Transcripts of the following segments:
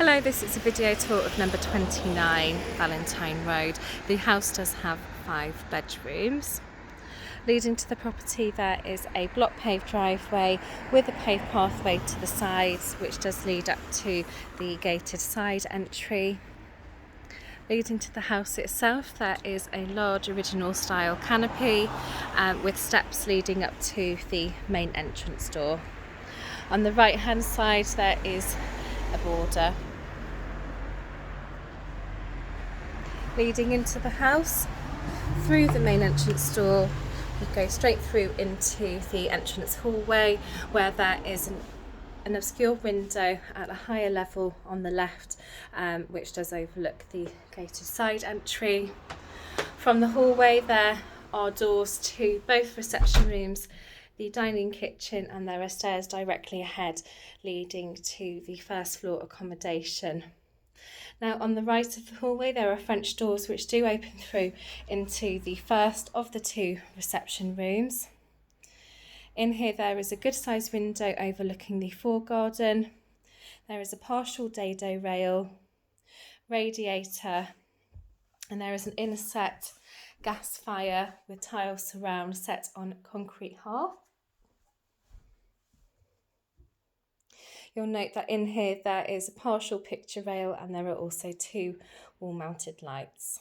Hello, this is a video tour of number 29 Valentine Road. The house does have 5 bedrooms. Leading to the property there is a block paved driveway with a paved pathway to the sides, which does lead up to the gated side entry. Leading to the house itself there is a large original style canopy with steps leading up to the main entrance door. On the right hand side there is a border. Leading into the house, through the main entrance door, we go straight through into the entrance hallway where there is an obscure window at a higher level on the left, which does overlook the gated side entry. From the hallway there are doors to both reception rooms, the dining kitchen, and there are stairs directly ahead leading to the first floor accommodation. Now on the right of the hallway there are French doors which do open through into the first of the 2 reception rooms. In here there is a good sized window overlooking the foregarden. There is a partial dado rail, radiator, and there is an inset gas fire with tile surround set on concrete hearth. You'll note that in here there is a partial picture rail and there are also 2 wall-mounted lights.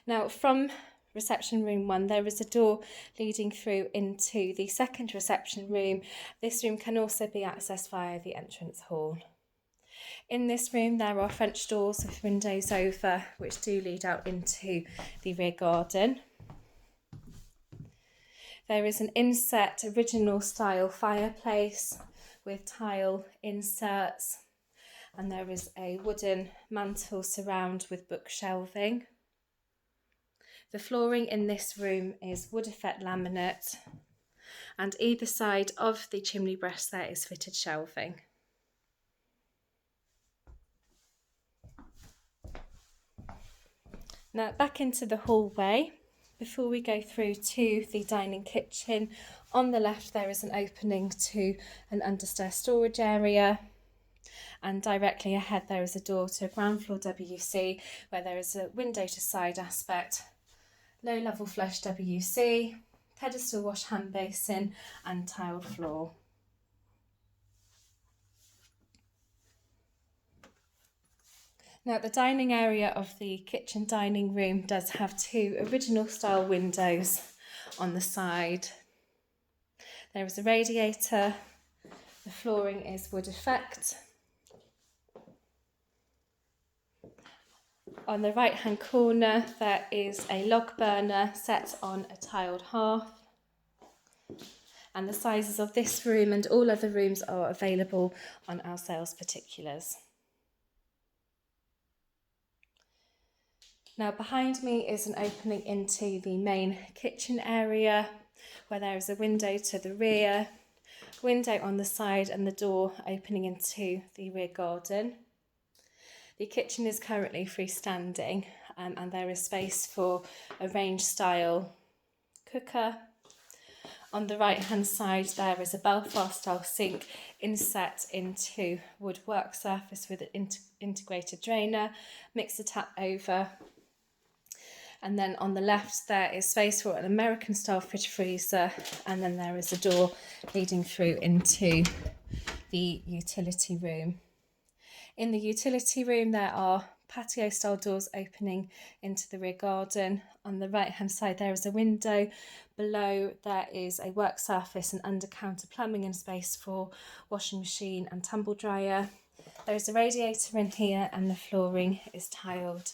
Now from reception room 1 there is a door leading through into the second reception room. This room can also be accessed via the entrance hall. In this room there are French doors with windows over which do lead out into the rear garden. There is an inset original style fireplace with tile inserts, and there is a wooden mantel surround with book shelving. The flooring in this room is wood effect laminate, and either side of the chimney breast there is fitted shelving. Now back into the hallway. Before we go through to the dining kitchen, on the left there is an opening to an understair storage area, and directly ahead there is a door to a ground floor WC where there is a window to side aspect, low level flush WC, pedestal wash hand basin and tiled floor. Now the dining area of the kitchen dining room does have 2 original style windows on the side. There is a radiator, the flooring is wood effect. On the right hand corner there is a log burner set on a tiled hearth, and the sizes of this room and all other rooms are available on our sales particulars. Now behind me is an opening into the main kitchen area where there is a window to the rear, window on the side and the door opening into the rear garden. The kitchen is currently freestanding and there is space for a range style cooker. On the right hand side there is a Belfast style sink inset into wood work surface with an integrated drainer, mixer tap over. And then on the left there is space for an American style fridge freezer, and then there is a door leading through into the utility room. In the utility room there are patio style doors opening into the rear garden. On the right hand side there is a window. Below there is a work surface and under counter plumbing and space for washing machine and tumble dryer. There is a radiator in here and the flooring is tiled.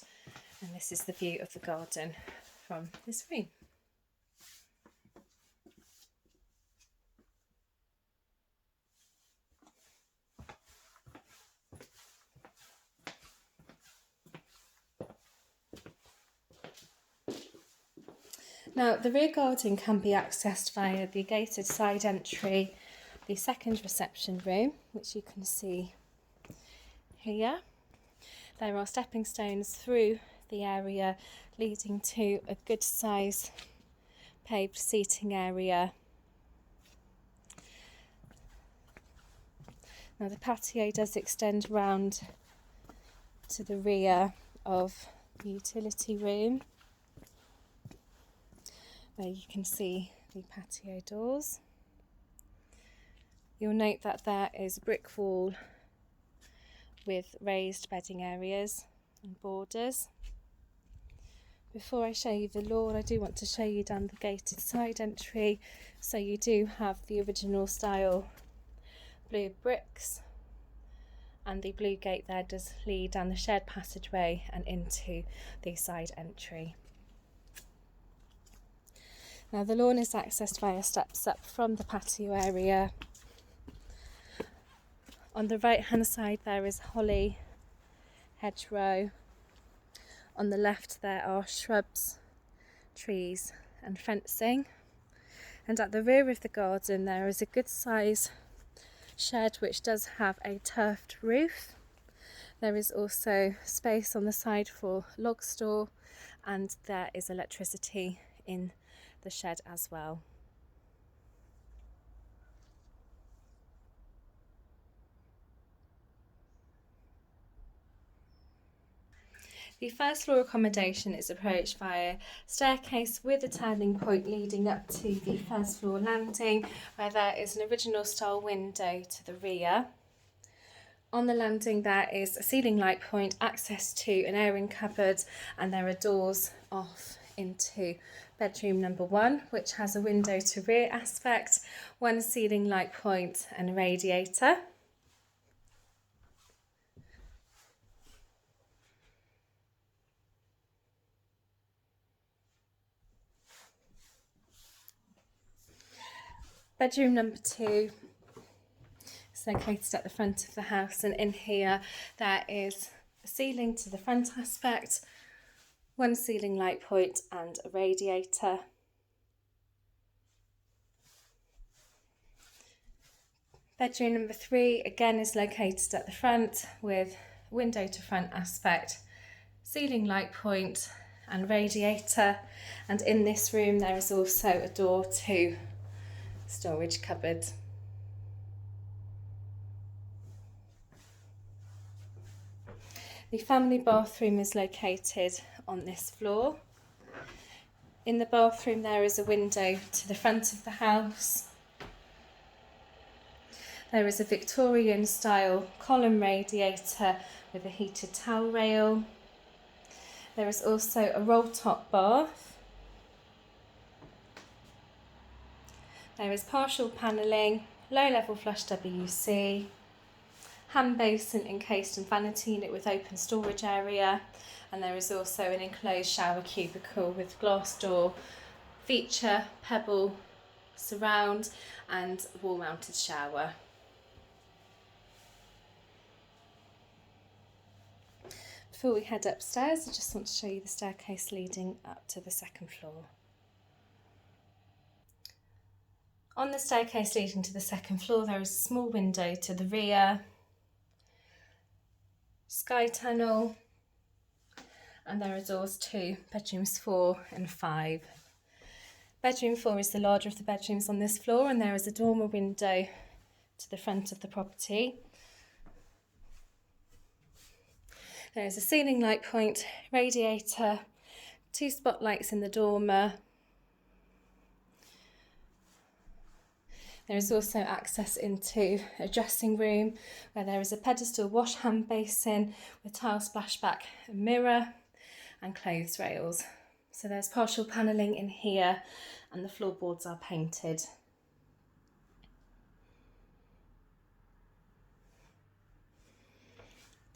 And this is the view of the garden from this room. Now the rear garden can be accessed via the gated side entry, the second reception room, which you can see here. There are stepping stones through the area leading to a good size paved seating area. Now the patio does extend round to the rear of the utility room, where you can see the patio doors. You'll note that there is a brick wall with raised bedding areas and borders. Before I show you the lawn, I do want to show you down the gated side entry. So you do have the original style blue bricks, and the blue gate there does lead down the shared passageway and into the side entry. Now the lawn is accessed via steps up from the patio area. On the right hand side there is holly hedgerow. On the left there are shrubs, trees and fencing. And at the rear of the garden there is a good size shed which does have a turfed roof. There is also space on the side for log store, and there is electricity in the shed as well. The first floor accommodation is approached via staircase with a turning point leading up to the first floor landing, where there is an original style window to the rear. On the landing there is a ceiling light point, access to an airing cupboard, and there are doors off into bedroom number 1, which has a window to rear aspect, one ceiling light point and a radiator. Bedroom number 2 is located at the front of the house, and in here there is a ceiling to the front aspect, one ceiling light point and a radiator. Bedroom number 3 again is located at the front with window to front aspect, ceiling light point and radiator, and in this room there is also a door to storage cupboard. The family bathroom is located on this floor. In the bathroom there is a window to the front of the house. There is a Victorian style column radiator with a heated towel rail. There is also a roll top bath. There is partial panelling, low level flush WC, hand basin encased in vanity unit with open storage area, and there is also an enclosed shower cubicle with glass door, feature, pebble, surround and wall mounted shower. Before we head upstairs, I just want to show you the staircase leading up to the second floor. On the staircase leading to the second floor there is a small window to the rear, sky tunnel, and there are doors to bedrooms 4 and 5. Bedroom 4 is the larger of the bedrooms on this floor, and there is a dormer window to the front of the property. There is a ceiling light point, radiator, 2 spotlights in the dormer. There is also access into a dressing room where there is a pedestal wash hand basin with tile splashback and mirror and clothes rails. So there's partial panelling in here and the floorboards are painted.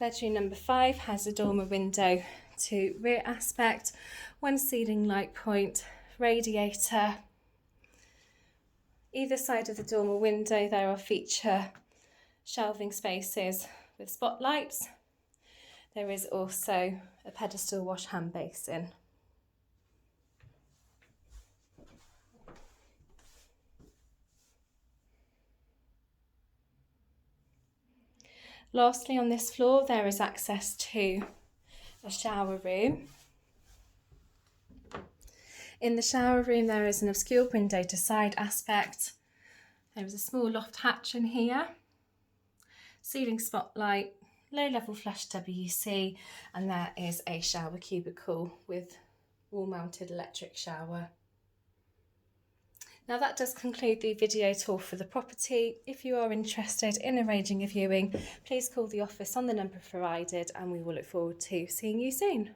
Bedroom number 5 has a dormer window to rear aspect, one ceiling light point, radiator. Either side of the dormer window there are feature shelving spaces with spotlights. There is also a pedestal wash hand basin. Lastly, on this floor there is access to a shower room. In the shower room there is an obscure window to side aspect. There is a small loft hatch in here. ceiling spotlight, low level flush WC, and there is a shower cubicle with wall mounted electric shower. Now that does conclude the video tour for the property. If you are interested in arranging a viewing, please call the office on the number provided and we will look forward to seeing you soon.